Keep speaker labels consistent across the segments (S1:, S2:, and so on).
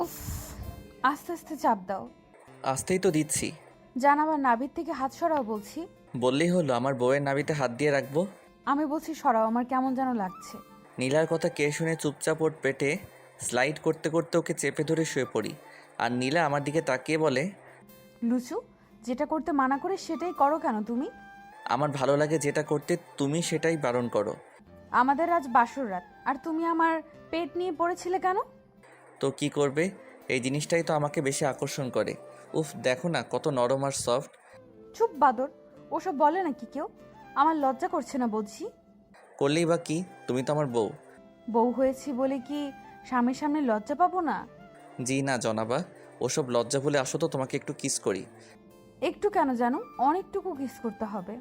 S1: উফ, আস্তে আস্তে চাপ দাও।
S2: আসতেই তো দিচ্ছি।
S1: জান আবার নাভির থেকে হাত সরাও বলছি।
S2: বললেই হলো আমার বউয়ের নাভিতে হাত দিয়ে রাখবো।
S1: আমি বলছি সরাও, আমার কেমন যেন লাগছে।
S2: নীলার কথা কে শুনে চুপচাপ ওর পেটে স্লাইড করতে করতে ওকে চেপে ধরে শুয়ে পড়ি। আর নীলা আমার দিকে তাকিয়ে বলে,
S1: লুচু, যেটা করতে মানা করে সেটাই করো কেন তুমি?
S2: আমার ভালো লাগে যেটা করতে, তুমি সেটাই বারণ করো।
S1: আমাদের আজ বাসর রাত, আর তুমি আমার পেট নিয়ে পড়েছিলে কেন?
S2: তো কি করবে, এই জিনিসটাই তো আমাকে বেশি আকর্ষণ করে। উফ, দেখো না কত নরম আর সফট।
S1: চুপ বাদর, ওসব বলে নাকি কেউ? আমার লজ্জা করছে না বলছি।
S2: করলেই বা কি, তুমি তো আমার বউ।
S1: বউ হয়েছি বলে কি স্বামীর সামনে লজ্জা পাবো না?
S2: জি না জনাবা, ওসব লজ্জা ভুলে আসো তো তোমাকে একটু কিস করি।
S1: একটু কেন জানো, অনেকটুকু কিস করতে হবে।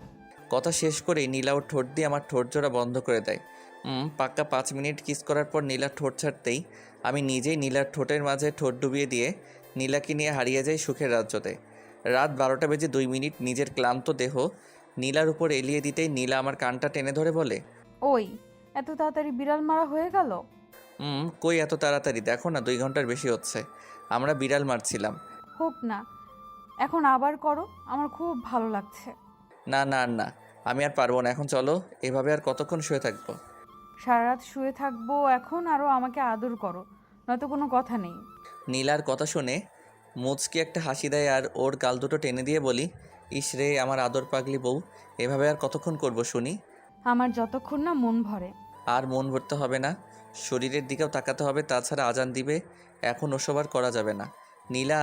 S2: কথা শেষ করেই নীলা ওর ঠোঁট দিয়ে আমার ঠোঁট জোড়া বন্ধ করে দেয়। পাক্কা 5 মিনিট কিস করার পর নীলার ঠোঁট ছাড়তেই আমি নিজেই নীলার ঠোঁটের মাঝে ঠোঁট ডুবিয়ে দিয়ে নীলাকে নিয়ে হারিয়ে যাই সুখের রাজ্যতে। রাত 12টা বেজে 2 মিনিট নিজের ক্লান্ত দেহ নীলার উপর এলিয়ে দিতেই নীলা আমার কানটা টেনে ধরে বলে,
S1: ওই, এত তাড়াতাড়ি বিড়াল মারা হয়ে গেল?
S2: কই এত তাড়াতাড়ি, দেখো না 2 ঘন্টার বেশি হচ্ছে। আমরা বিড়াল মারছিলাম।
S1: হোক না, এখন আবার করো, আমার খুব ভালো লাগছে।
S2: না না আর না, আমি আর পারবো না, এখন চলো। এভাবে আর কতক্ষণ শুয়ে থাকবো?
S1: সারা রাত শুয়ে থাকবো এখন, আরও আমাকে আদর করো, নয়তো কোনো কথা নেই।
S2: নীলার কথা শুনে মুচকি একটা হাসি দেয় আর ওর গাল দুটো টেনে দিয়ে বলি, ইস রে আমার আদর পাগলি বউ, এভাবে আর কতক্ষণ করব শুনি?
S1: আমার যতক্ষণ না মন ভরে।
S2: আর মন ভরতে হবে না, শরীরের দিকেও তাকাতে হবে, তাছাড়া আজান দিবে, এখন ওসব আর করা যাবে না। নীলা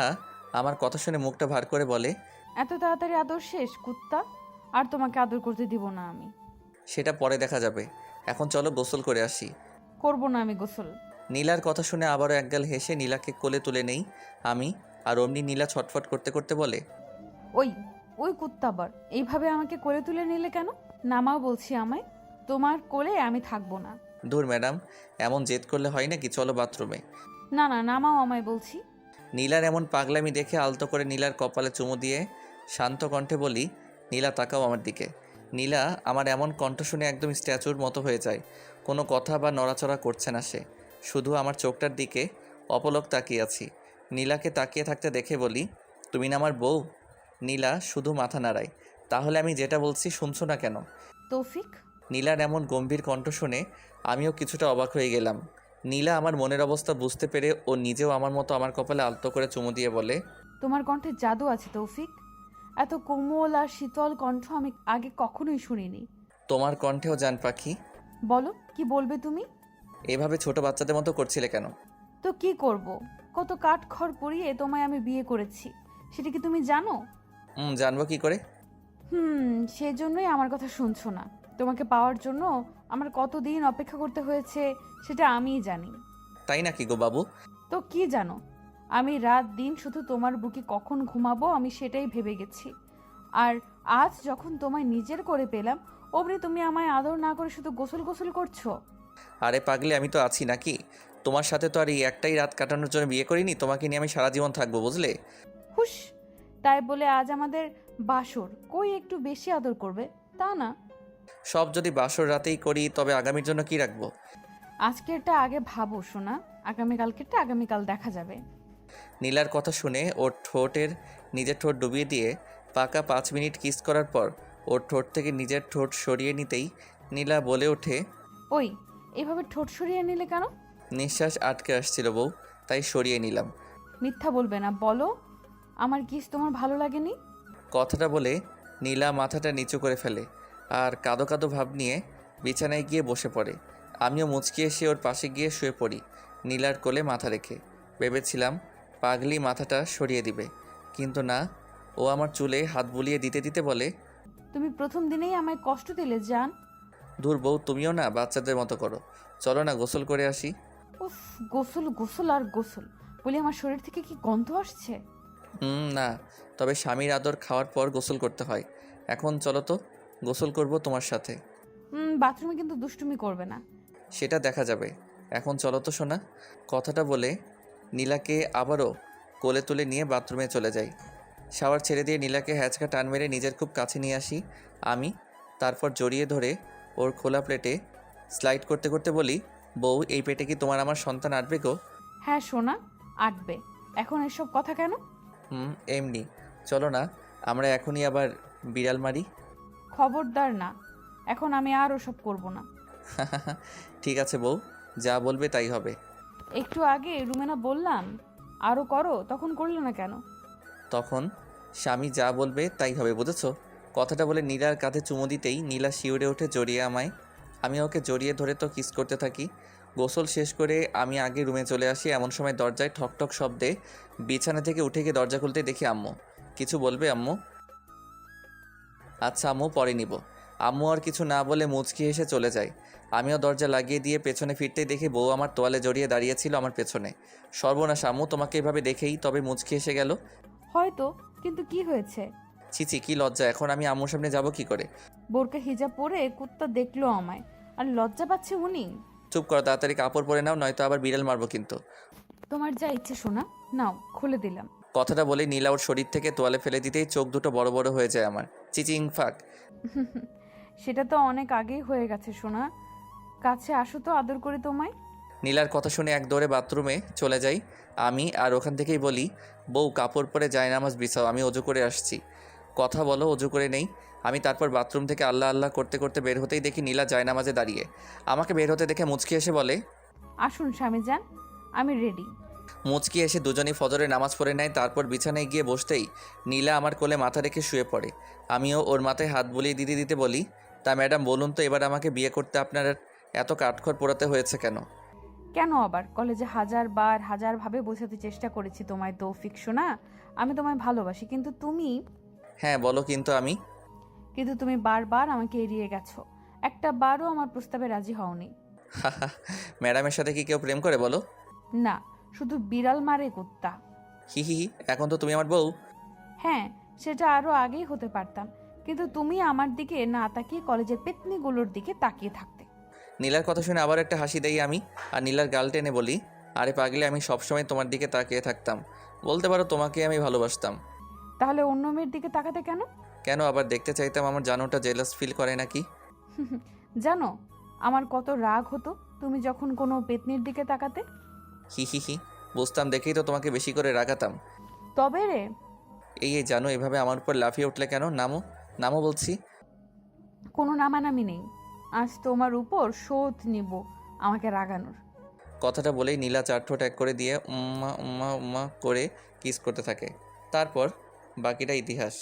S2: আমার কথা শুনে মুখটা ভার করে বলে,
S1: এত তাড়াতাড়ি আদর শেষ কুত্তা? আর তোমাকে আদর করতে দিব না আমি।
S2: সেটা পরে দেখা যাবে, এখন চলো গোসল করে আসি।
S1: করব না আমি গোসল।
S2: নীলার কথা শুনে আবারও একগাল হেসে নীলাকে কোলে তুলে নেই আমি। আর অমনি নীলা ছটফট করতে করতে বলে,
S1: ওই, ওই কুত্তা আবার এইভাবে আমাকে কোলে তুলে নিলে কেন? নামাও বলছি আমায়, তোমার কোলে আমি থাকবো না।
S2: ধুর ম্যাডাম, এমন জেদ করলে হয় নাকি, চলো বাথরুমে।
S1: না না, নামাও আমায় বলছি।
S2: নীলার এমন পাগলামি দেখে আলতো করে নীলার কপালে চুমু দিয়ে শান্ত কণ্ঠে বলি, নীলা তাকাও আমার দিকে। নীলা আমার এমন কণ্ঠ শুনে একদম স্ট্যাচুর মতো হয়ে যায়। কোনো কথা বা নড়াচড়া করছে না সে, শুধু আমার চোখটার দিকে অপলক তাকিয়ে আছি। নীলাকে তাকিয়ে থাকতে দেখে বলি, তুমি না আমার বউ? নীলা শুধু মাথা নাড়ায়। তাহলে আমি যেটা বলছি শুনছো না কেন?
S1: তৌফিক।
S2: নীলার এমন গম্ভীর কণ্ঠ শুনে আমিও কিছুটা অবাক হয়ে গেলাম। নীলা আমার মনের অবস্থা বুঝতে পেরে ও নিজেও আমার মতো আমার কপালে আলতো করে চুমু দিয়ে বলে,
S1: তোমার কণ্ঠে জাদু আছে তৌফিক, এত কোমল আর শীতল কণ্ঠ আমি আগে কখনোই শুনিনি।
S2: তোমার কণ্ঠেও জান পাখি।
S1: বলো, কি বলবে তুমি?
S2: এভাবে ছোট বাচ্চাদের মতো করছিলে কেন?
S1: তো কি করব, কত কাঠখড় পুড়িয়ে তোমায় আমি বিয়ে করেছি, সেটা কি তুমি জানো?
S2: জানবো কি করে?
S1: সেজন্যই আমার কথা শুনছো না। তোমাকে পাওয়ার জন্য আমার কতদিন অপেক্ষা করতে হয়েছে সেটা আমিই জানি।
S2: তাই নাকি গো বাবু?
S1: তো কি জানো, আমি রাত দিন শুধু তোমার বুকে কখন ঘুমাবো আমি সেটাই ভেবে গেছি। আর আজ যখন তোমায় নিজের করে পেলাম, অমনি তুমি আমায় আদর না করে শুধু গোসল গোসল করছো।
S2: আরে পাগলি, আমি তো আছি নাকি? তোমার সাথে তো আর এই একটাই রাত কাটানোর জন্য বিয়ে করিনি, তোমাকে নিয়ে আমি সারা জীবন থাকবো, বুঝলে?
S1: হুশ, তাই বলে আজ আমাদের বাসর কই একটু বেশি আদর করবে তা না।
S2: সব যদি বাসর রাতেই করি তবে আগামীর জন্য কি রাখবো?
S1: আজকেরটা আগে ভাবো শোনা, আগামীকালকেরটা আগামীকাল দেখা যাবে।
S2: নীলার কথা শুনে ওর ঠোঁটের নিজের ঠোঁট ডুবিয়ে দিয়ে পাকা 5 মিনিট কিস করার পর ওর ঠোঁট থেকে নিজের ঠোঁট সরিয়ে নিতেই নীলা বলে ওঠে,
S1: ওই, এভাবে ঠোঁট সরিয়ে নিলে কেন?
S2: নিঃশ্বাস আটকে আসছিল বউ, তাই সরিয়ে নিলাম।
S1: মিথ্যা বলবে না, বলো আমার কিস তোমার ভালো লাগেনি?
S2: কথাটা বলে নীলা মাথাটা নিচু করে ফেলে আর কাঁদো কাঁদো ভাব নিয়ে বিছানায় গিয়ে বসে পড়ে। আমিও মুচকি এসে ওর পাশে গিয়ে শুয়ে পড়ি নীলার কোলে মাথা রেখে। ভেবেছিলাম পাগলি মাথাটা সরিয়ে দিবে, কিন্তু না, ও আমার চুলে হাত বুলিয়ে দিতে দিতে বলে,
S1: তুমি প্রথম দিনেই আমায় কষ্ট দিলে জান।
S2: দূর বউ, তুমিও না বাচ্চাদের মতো করো, চলো না গোসল করে আসি।
S1: উফ, গোসল গোসল আর গোসল বলি, আমার শরীর থেকে কি গন্ধ আসছে?
S2: না, তবে স্বামীর আদর খাওয়ার পর গোসল করতে হয়। এখন চলো তো, গোসল করব তোমার সাথে।
S1: বাথরুমে কিন্তু দুষ্টুমি করবে না।
S2: সেটা দেখা যাবে, এখন চলো তো শোনা। কথাটা বলে নীলাকে আবারও কোলে তুলে নিয়ে বাথরুমে চলে যাই। শাওয়ার ছেড়ে দিয়ে নীলাকে হ্যাচকা টান মেরে নিজের খুব কাছে নিয়ে আসি আমি। তারপর জড়িয়ে ধরে ওর খোলা প্লেটে স্লাইড করতে করতে বলি, বউ এই পেটে কি তোমার আমার সন্তান আটবে গো?
S1: হ্যাঁ সোনা, আটবে। এখন এসব কথা কেন?
S2: এমনি। চলো না, আমরা এখনই আবার বিড়াল মারি।
S1: খবরদার না, এখন আমি আর ওসব করব না।
S2: ঠিক আছে বউ, যা বলবে তাই হবে।
S1: একটু আগে রুমে না বললাম আরও করো, তখন করলে না কেন?
S2: তখন স্বামী যা বলবে তাই হবে, বুঝেছো? কথাটা বলে নীলার কাঁধে চুমু দিতেই নীলা শিউরে ওঠে জড়িয়ে আমায়। আমি ওকে জড়িয়ে ধরে তো কিস করতে থাকি। গোসল শেষ করে আমি আগে রুমে চলে আসি, এমন সময় দরজায় ঠকঠক শব্দে বিছানা থেকে উঠে গিয়ে দরজা খুলতে দেখি আম্মু। কিছু বলবে আম্মু? আচ্ছা আম্মু, পরে নিব। আম্মু আর কিছু না বলে মুচকি এসে চলে যায়। আমিও দরজা লাগিয়ে দিয়ে পেছনে ফিরতেই দেখি বউ আমার তোয়ালে জড়িয়ে দাঁড়িয়েছিল আমার পেছনে। সর্বনাশ আম্মু, তোমাকে এভাবে দেখেই তবে মুচকি এসে গেল।
S1: হয়তো, কিন্তু কি হয়েছে?
S2: ছিছি, কি লজ্জা! এখন আমি আম্মুর সামনে যাব কি করে?
S1: বোরকা হিজাব পরে কুত্তা দেখলো আমায়, আর লজ্জা পাচ্ছে উনি?
S2: চুপ করো, তাড়াতাড়ি কাপড় পরে নাও, নয়তো আবার বিড়াল মারবো কিন্তু।
S1: তোমার যা ইচ্ছে শোনা, নাও খুলে দিলাম।
S2: কথাটা বলে নীলা ওর শরীর থেকে তোয়ালে ফেলে দিতেই চোখ দুটো বড় বড় হয়ে যায় আমার। চিচিং ফাক।
S1: সেটা তো অনেক আগেই হয়ে গেছে সোনা, কাছে আসো তো আদর করে তোমায়।
S2: নীলার কথা শুনে এক দৌড়ে বাথরুমে চলে যাই আমি, আর ওখান থেকেই বলি, বউ কাপড় পরে জায়নামাজ বিছাও, আমি অজু করে আসছি। কথা বলো, অজু করে নেই। আমি তারপর বাথরুম থেকে আল্লাহ আল্লাহ করতে করতে বের হতেই দেখি নীলা জায়নামাজে দাঁড়িয়ে। আমাকে বের হতে দেখে মুচকি এসে বলে,
S1: আসুন স্বামী যান, আমি রেডি।
S2: মুচকি এসে দুজনেই ফজরের নামাজ পড়ে নেয়। তারপর বিছানায় গিয়ে বসতেই নীলা আমার কোলে মাথা রেখে শুয়ে পড়ে। আমিও ওর মাথায় হাত বুলিয়ে দিতে দিতে বলি, তা ম্যাডাম বলুন তো, এবার আমাকে বিয়ে করতে আপনার এত কাঠখড় পোড়াতে হয়েছে কেন?
S1: কেন আবার? কলেজে হাজারবার হাজারভাবে বোঝাতে চেষ্টা করেছি তোমায় তৌফিক সোনা, আমি তোমায় ভালোবাসি,
S2: হ্যাঁ বলো,
S1: কিন্তু তুমি বারবার আমাকে এড়িয়ে গেছো, একটা বারও আমার প্রস্তাবে রাজি হওনি।
S2: ম্যাডামের সাথে কি কেউ প্রেম করে বলো?
S1: না, শুধু বিড়াল মারে কুত্তা।
S2: হি হি হি, এখন তো তুমি আমার বউ।
S1: হ্যাঁ, সেটা আরো আগেই হতে পারতাম, কিন্তু তুমি আমার দিকে না তাকিয়ে কলেজের পেতনিগুলোর দিকে তাকিয়ে থাকতে।
S2: নীলার কথা শুনে আবার একটা হাসি দেই আমি, আর নীলার গাল টেনে বলি, আরে পাগলে, আমি সবসময় তোমার দিকে তাকিয়ে থাকতাম। বলতে পারো তোমাকে আমি ভালোবাসতাম।
S1: তাহলে অন্য মেয়ের দিকে তাকাতে কেন?
S2: কেন আবার দেখতে চাইতাম আমার জানোটা জেলাস ফিল করে নাকি?
S1: জানো আমার কত রাগ হতো তুমি যখন কোনো পেতনির দিকে তাকাতে।
S2: হি হি হি, বুঝতাম দেখেই তো তোমাকে বেশি করে রাগাতাম।
S1: তবে রে,
S2: এই জানো, এভাবে আমার উপর লাফিয়ে উঠলে কেন? নামো, নামো বলছি।
S1: কোনো নামানামি নেই, আজ তোমার উপর শোধ নিব আমাকে রাগানোর।
S2: কথাটা বলেই নীলা চার ঠোঁট এক করে দিয়ে উম্মা উম্মা উম্মা করে কিস করতে থাকে। তারপর বাকিটা ইতিহাস।